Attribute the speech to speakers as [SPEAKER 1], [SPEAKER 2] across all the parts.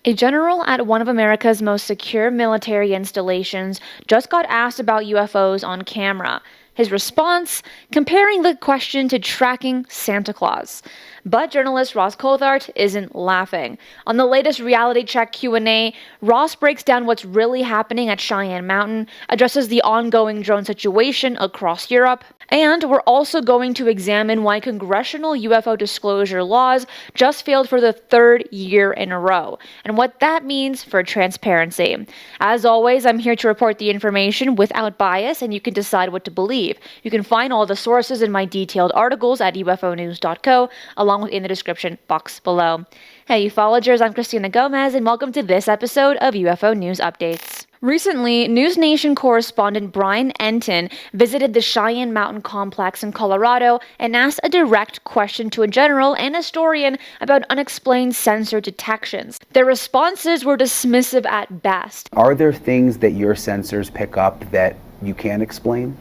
[SPEAKER 1] A general at one of America's most secure military installations just got asked about UFOs on camera. His response? Comparing the question to tracking Santa Claus. But journalist Ross Coulthart isn't laughing. On the latest Reality Check Q&A, Ross breaks down what's really happening at Cheyenne Mountain, addresses the ongoing drone situation across Europe, and we're also going to examine why congressional UFO disclosure laws just failed for the third year in a row, and what that means for transparency. As always, I'm here to report the information without bias, and you can decide what to believe. You can find all the sources in my detailed articles at ufonews.co, along with in the description box below. Hey ufologers, I'm Cristina Gomez, and welcome to this episode of UFO News Updates. Recently, News Nation correspondent Brian Enton visited the Cheyenne Mountain Complex in Colorado and asked a direct question to a general and historian about unexplained sensor detections. Their responses were dismissive at best.
[SPEAKER 2] Are there things that your sensors pick up that you can't explain?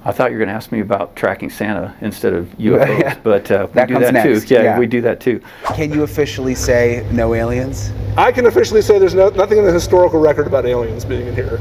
[SPEAKER 3] I thought you were going to ask me about tracking Santa instead of UFOs,
[SPEAKER 2] Yeah.
[SPEAKER 3] but
[SPEAKER 2] that
[SPEAKER 3] we do
[SPEAKER 2] comes
[SPEAKER 3] that
[SPEAKER 2] next.
[SPEAKER 3] too. Yeah, we do that too.
[SPEAKER 2] Can you officially say no aliens?
[SPEAKER 4] I can officially say there's nothing in the historical record about aliens being in here.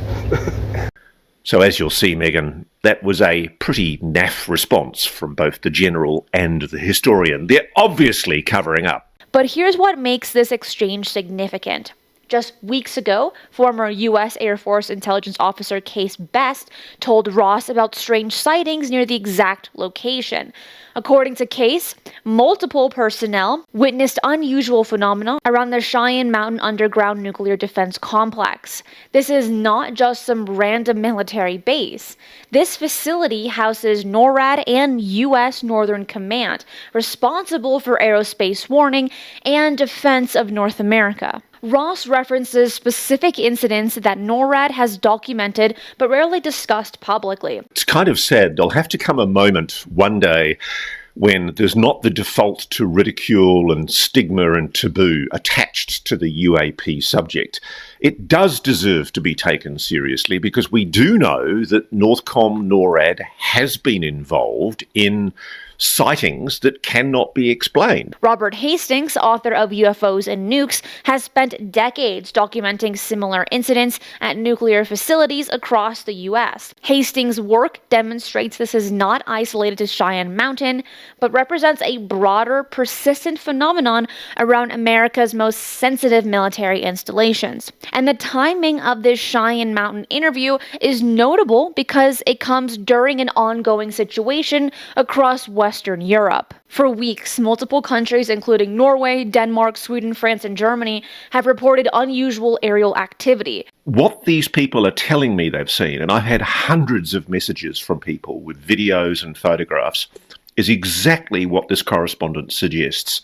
[SPEAKER 5] So as you'll see, Megan, that was a pretty naff response from both the general and the historian. They're obviously covering up.
[SPEAKER 1] But here's what makes this exchange significant. Just weeks ago, former U.S. Air Force intelligence officer Case Best told Ross about strange sightings near the exact location. According to Case, multiple personnel witnessed unusual phenomena around the Cheyenne Mountain Underground Nuclear Defense Complex. This is not just some random military base. This facility houses NORAD and U.S. Northern Command, responsible for aerospace warning and defense of North America. Ross references specific incidents that NORAD has documented but rarely discussed publicly.
[SPEAKER 5] It's kind of sad. There'll have to come a moment one day when there's not the default to ridicule and stigma and taboo attached to the UAP subject. It does deserve to be taken seriously because we do know that Northcom NORAD has been involved in sightings that cannot be explained.
[SPEAKER 1] Robert Hastings, author of UFOs and Nukes, has spent decades documenting similar incidents at nuclear facilities across the U.S. Hastings' work demonstrates this is not isolated to Cheyenne Mountain, but represents a broader, persistent phenomenon around America's most sensitive military installations. And the timing of this Cheyenne Mountain interview is notable because it comes during an ongoing situation across Western Europe. For weeks, multiple countries, including Norway, Denmark, Sweden, France, and Germany, have reported unusual aerial activity.
[SPEAKER 5] What these people are telling me they've seen, and I've had hundreds of messages from people with videos and photographs, is exactly what this correspondent suggests.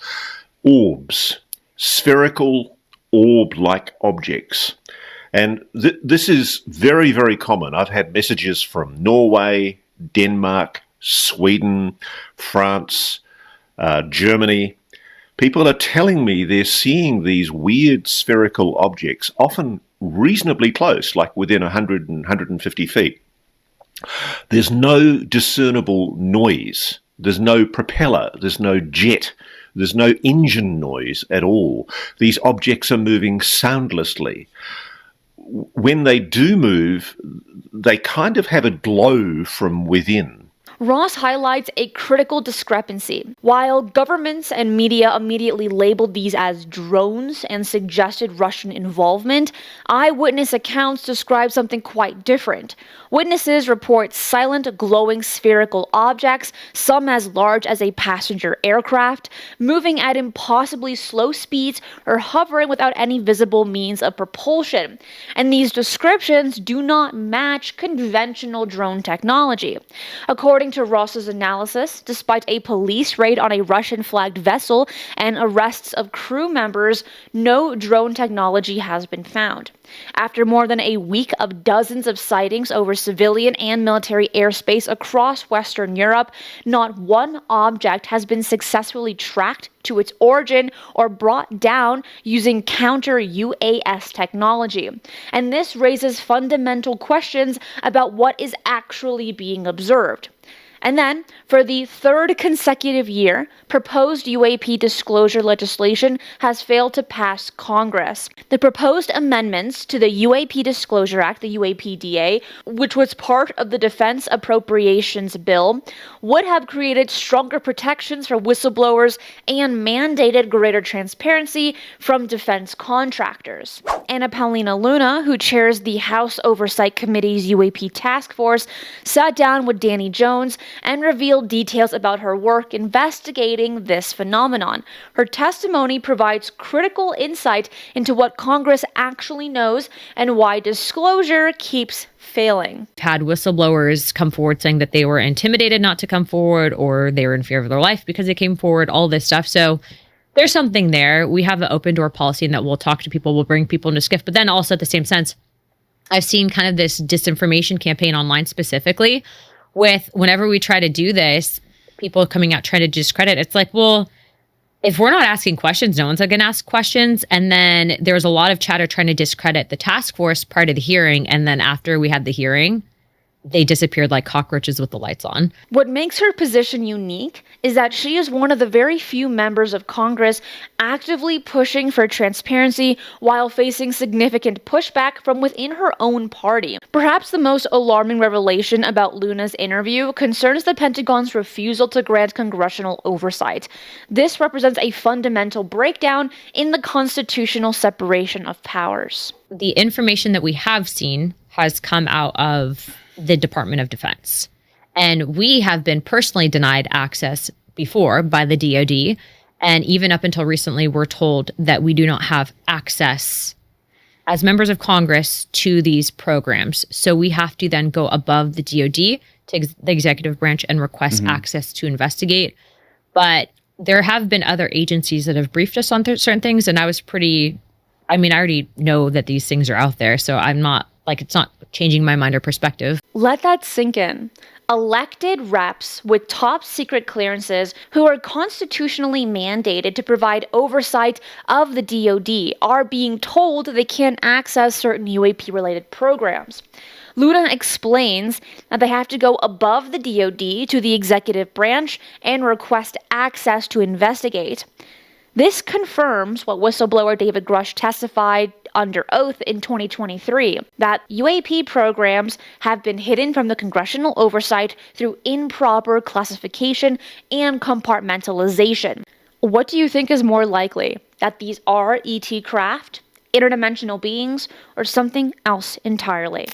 [SPEAKER 5] Orbs, spherical, orb-like objects. And this is very, very common. I've had messages from Norway, Denmark, Sweden, France, Germany. People are telling me they're seeing these weird spherical objects, often reasonably close, like within 100 and 150 feet. There's no discernible noise. There's no propeller. There's no jet. There's no engine noise at all. These objects are moving soundlessly. When they do move, they kind of have a glow from within.
[SPEAKER 1] Ross highlights a critical discrepancy. While governments and media immediately labeled these as drones and suggested Russian involvement, eyewitness accounts describe something quite different. Witnesses report silent, glowing spherical objects, some as large as a passenger aircraft, moving at impossibly slow speeds or hovering without any visible means of propulsion. And these descriptions do not match conventional drone technology. According to Ross's analysis, despite a police raid on a Russian-flagged vessel and arrests of crew members, no drone technology has been found. After more than a week of dozens of sightings over civilian and military airspace across Western Europe, not one object has been successfully tracked to its origin or brought down using counter-UAS technology. And this raises fundamental questions about what is actually being observed. And then, for the third consecutive year, proposed UAP disclosure legislation has failed to pass Congress. The proposed amendments to the UAP Disclosure Act, the UAPDA, which was part of the Defense Appropriations Bill, would have created stronger protections for whistleblowers and mandated greater transparency from defense contractors. Anna Paulina Luna, who chairs the House Oversight Committee's UAP task force, sat down with Danny Jones and revealed details about her work investigating this phenomenon. Her testimony provides critical insight into what Congress actually knows and why disclosure keeps failing.
[SPEAKER 6] Had whistleblowers come forward saying that they were intimidated not to come forward, or they were in fear of their life because they came forward, all this stuff. So there's something there. We have an open door policy in that we'll talk to people, we'll bring people into SCIF, but then also at the same sense, I've seen kind of this disinformation campaign online specifically with whenever we try to do this, people coming out trying to discredit. It's like, well, if we're not asking questions, no one's going to ask questions. And then there was a lot of chatter trying to discredit the task force prior to the hearing. And then after we had the hearing, they disappeared like cockroaches with the lights on.
[SPEAKER 1] What makes her position unique is that she is one of the very few members of Congress actively pushing for transparency while facing significant pushback from within her own party. Perhaps the most alarming revelation about Luna's interview concerns the Pentagon's refusal to grant congressional oversight. This represents a fundamental breakdown in the constitutional separation of powers.
[SPEAKER 6] The information that we have seen has come out of the Department of Defense. And we have been personally denied access before by the DoD. And even up until recently, we're told that we do not have access as members of Congress to these programs. So we have to then go above the DoD to the executive branch and request access to investigate. But there have been other agencies that have briefed us on certain things. And I already know that these things are out there. So I'm not it's not changing my mind or perspective.
[SPEAKER 1] Let that sink in. Elected reps with top secret clearances who are constitutionally mandated to provide oversight of the DoD are being told they can't access certain UAP-related programs. Luna explains that they have to go above the DoD to the executive branch and request access to investigate. This confirms what whistleblower David Grush testified under oath in 2023, that UAP programs have been hidden from the congressional oversight through improper classification and compartmentalization. What do you think is more likely? That these are ET craft, interdimensional beings, or something else entirely?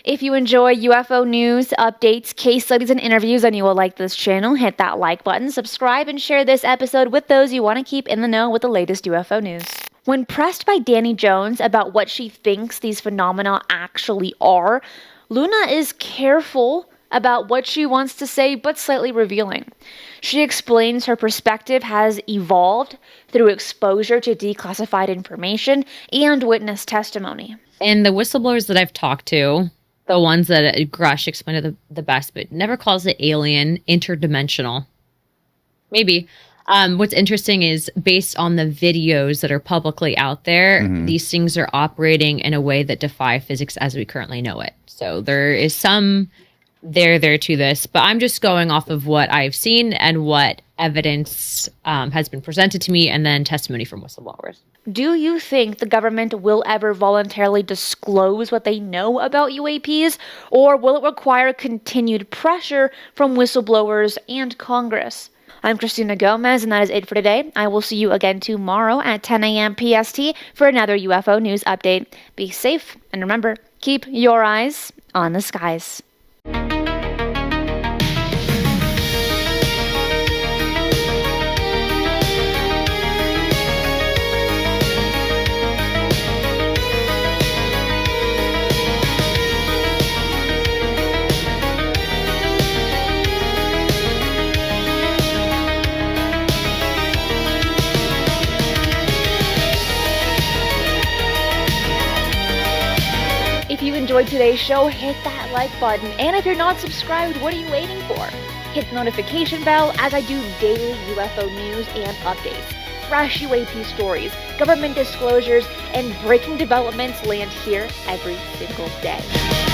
[SPEAKER 1] If you enjoy UFO news, updates, case studies, and interviews, and you will like this channel, hit that like button, subscribe, and share this episode with those you want to keep in the know with the latest UFO news. When pressed by Danny Jones about what she thinks these phenomena actually are, Luna is careful about what she wants to say, but slightly revealing. She explains her perspective has evolved through exposure to declassified information and witness testimony.
[SPEAKER 6] And the whistleblowers that I've talked to, the ones that Grush explained it the best, but never calls it alien, interdimensional. Maybe. What's interesting is based on the videos that are publicly out there, these things are operating in a way that defy physics as we currently know it. So there is some there to this, but I'm just going off of what I've seen and what evidence has been presented to me, and then testimony from whistleblowers.
[SPEAKER 1] Do you think the government will ever voluntarily disclose what they know about UAPs, or will it require continued pressure from whistleblowers and Congress? I'm Cristina Gomez, and that is it for today. I will see you again tomorrow at 10 a.m. PST for another UFO news update. Be safe, and remember, keep your eyes on the skies. If you enjoyed today's show, hit that like button. And if you're not subscribed, what are you waiting for? Hit the notification bell as I do daily UFO news and updates. Fresh UAP stories, government disclosures, and breaking developments land here every single day.